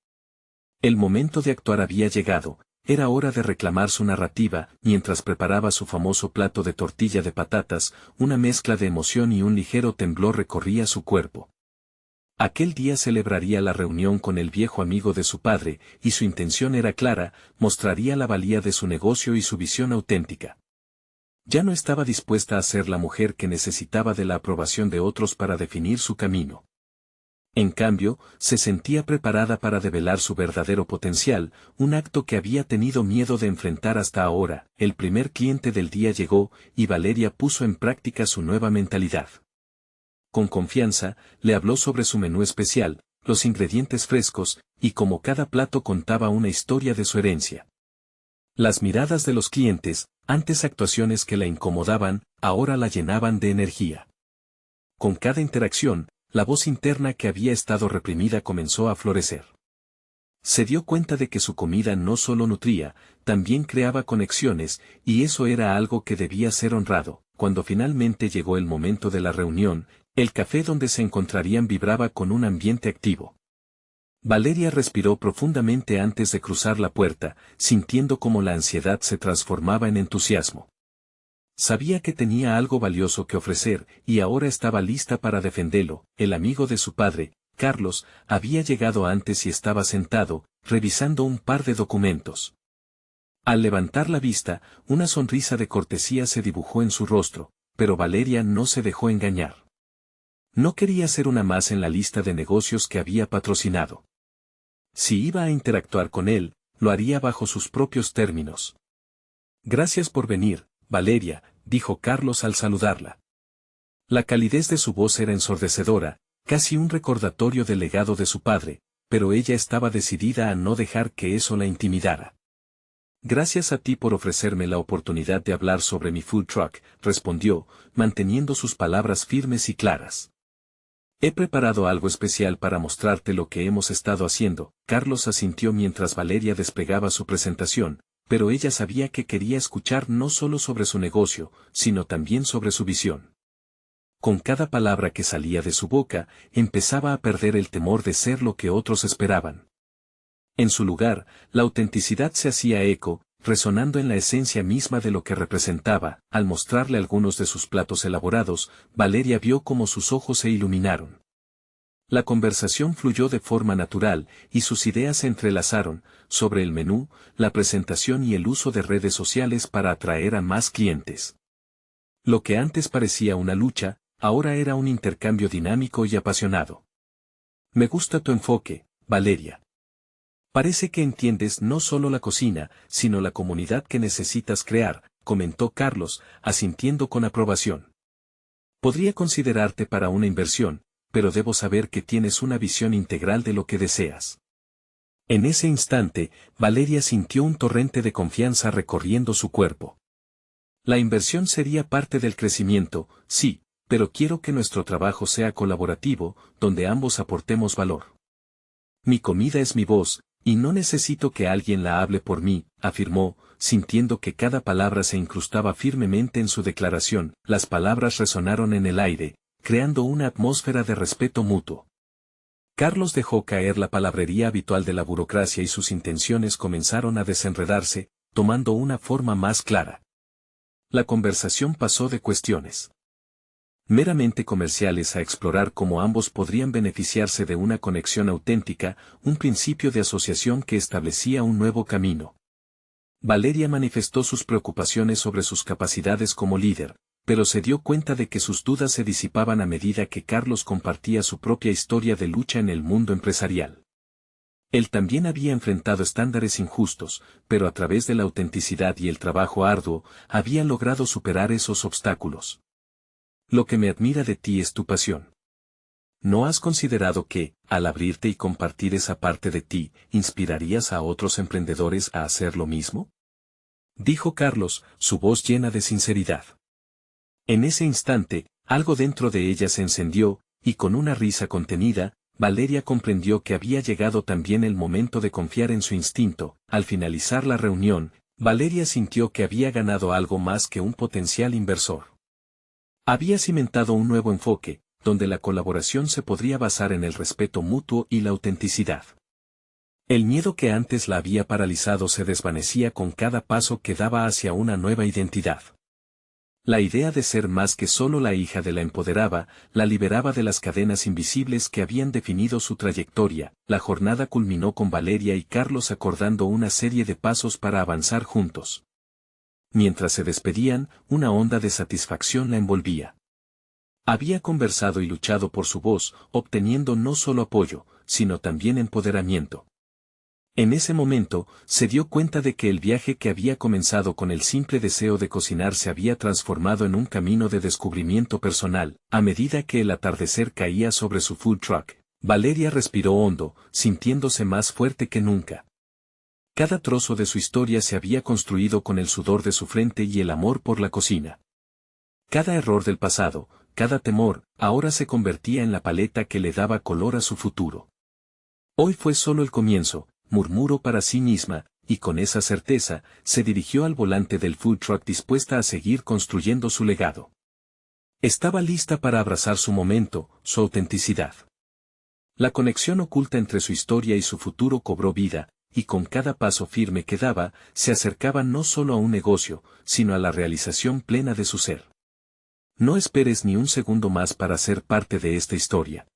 El momento de actuar había llegado, era hora de reclamar su narrativa. Mientras preparaba su famoso plato de tortilla de patatas, una mezcla de emoción y un ligero temblor recorría su cuerpo. Aquel día celebraría la reunión con el viejo amigo de su padre, y su intención era clara, mostraría la valía de su negocio y su visión auténtica. Ya no estaba dispuesta a ser la mujer que necesitaba de la aprobación de otros para definir su camino. En cambio, se sentía preparada para develar su verdadero potencial, un acto que había tenido miedo de enfrentar hasta ahora. El primer cliente del día llegó, y Valeria puso en práctica su nueva mentalidad. Con confianza, le habló sobre su menú especial, los ingredientes frescos, y cómo cada plato contaba una historia de su herencia. Las miradas de los clientes, antes actuaciones que la incomodaban, ahora la llenaban de energía. Con cada interacción, la voz interna que había estado reprimida comenzó a florecer. Se dio cuenta de que su comida no solo nutría, también creaba conexiones, y eso era algo que debía ser honrado. Cuando finalmente llegó el momento de la reunión, el café donde se encontrarían vibraba con un ambiente activo. Valeria respiró profundamente antes de cruzar la puerta, sintiendo cómo la ansiedad se transformaba en entusiasmo. Sabía que tenía algo valioso que ofrecer, y ahora estaba lista para defenderlo. El amigo de su padre, Carlos, había llegado antes y estaba sentado, revisando un par de documentos. Al levantar la vista, una sonrisa de cortesía se dibujó en su rostro, pero Valeria no se dejó engañar. No quería ser una más en la lista de negocios que había patrocinado. Si iba a interactuar con él, lo haría bajo sus propios términos. Gracias por venir, Valeria, dijo Carlos al saludarla. La calidez de su voz era ensordecedora, casi un recordatorio del legado de su padre, pero ella estaba decidida a no dejar que eso la intimidara. Gracias a ti por ofrecerme la oportunidad de hablar sobre mi food truck, respondió, manteniendo sus palabras firmes y claras. He preparado algo especial para mostrarte lo que hemos estado haciendo. Carlos asintió mientras Valeria desplegaba su presentación, pero ella sabía que quería escuchar no solo sobre su negocio, sino también sobre su visión. Con cada palabra que salía de su boca, empezaba a perder el temor de ser lo que otros esperaban. En su lugar, la autenticidad se hacía eco, resonando en la esencia misma de lo que representaba. Al mostrarle algunos de sus platos elaborados, Valeria vio cómo sus ojos se iluminaron. La conversación fluyó de forma natural, y sus ideas se entrelazaron, sobre el menú, la presentación y el uso de redes sociales para atraer a más clientes. Lo que antes parecía una lucha, ahora era un intercambio dinámico y apasionado. Me gusta tu enfoque, Valeria. Parece que entiendes no solo la cocina, sino la comunidad que necesitas crear, comentó Carlos, asintiendo con aprobación. Podría considerarte para una inversión, pero debo saber que tienes una visión integral de lo que deseas. En ese instante, Valeria sintió un torrente de confianza recorriendo su cuerpo. La inversión sería parte del crecimiento, sí, pero quiero que nuestro trabajo sea colaborativo, donde ambos aportemos valor. Mi comida es mi voz, y no necesito que alguien la hable por mí, afirmó, sintiendo que cada palabra se incrustaba firmemente en su declaración. Las palabras resonaron en el aire, creando una atmósfera de respeto mutuo. Carlos dejó caer la palabrería habitual de la burocracia y sus intenciones comenzaron a desenredarse, tomando una forma más clara. La conversación pasó de cuestiones meramente comerciales a explorar cómo ambos podrían beneficiarse de una conexión auténtica, un principio de asociación que establecía un nuevo camino. Valeria manifestó sus preocupaciones sobre sus capacidades como líder, pero se dio cuenta de que sus dudas se disipaban a medida que Carlos compartía su propia historia de lucha en el mundo empresarial. Él también había enfrentado estándares injustos, pero a través de la autenticidad y el trabajo arduo, había logrado superar esos obstáculos. Lo que me admira de ti es tu pasión. ¿No has considerado que, al abrirte y compartir esa parte de ti, inspirarías a otros emprendedores a hacer lo mismo? Dijo Carlos, su voz llena de sinceridad. En ese instante, algo dentro de ella se encendió, y con una risa contenida, Valeria comprendió que había llegado también el momento de confiar en su instinto. Al finalizar la reunión, Valeria sintió que había ganado algo más que un potencial inversor. Había cimentado un nuevo enfoque, donde la colaboración se podría basar en el respeto mutuo y la autenticidad. El miedo que antes la había paralizado se desvanecía con cada paso que daba hacia una nueva identidad. La idea de ser más que solo la hija de la empoderaba, la liberaba de las cadenas invisibles que habían definido su trayectoria. La jornada culminó con Valeria y Carlos acordando una serie de pasos para avanzar juntos. Mientras se despedían, una onda de satisfacción la envolvía. Había conversado y luchado por su voz, obteniendo no solo apoyo, sino también empoderamiento. En ese momento, se dio cuenta de que el viaje que había comenzado con el simple deseo de cocinar se había transformado en un camino de descubrimiento personal. A medida que el atardecer caía sobre su food truck, Valeria respiró hondo, sintiéndose más fuerte que nunca. Cada trozo de su historia se había construido con el sudor de su frente y el amor por la cocina. Cada error del pasado, cada temor, ahora se convertía en la paleta que le daba color a su futuro. Hoy fue solo el comienzo, murmuró para sí misma, y con esa certeza, se dirigió al volante del food truck dispuesta a seguir construyendo su legado. Estaba lista para abrazar su momento, su autenticidad. La conexión oculta entre su historia y su futuro cobró vida, y con cada paso firme que daba, se acercaba no solo a un negocio, sino a la realización plena de su ser. No esperes ni un segundo más para ser parte de esta historia.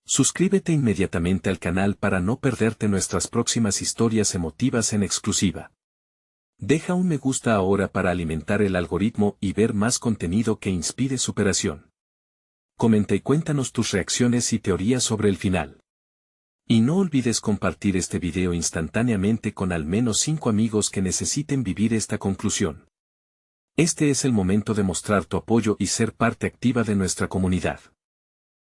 Suscríbete inmediatamente al canal para no perderte nuestras próximas historias emotivas en exclusiva. Deja un me gusta ahora para alimentar el algoritmo y ver más contenido que inspire superación. Comenta y cuéntanos tus reacciones y teorías sobre el final. Y no olvides compartir este video instantáneamente con al menos 5 amigos que necesiten vivir esta conclusión. Este es el momento de mostrar tu apoyo y ser parte activa de nuestra comunidad.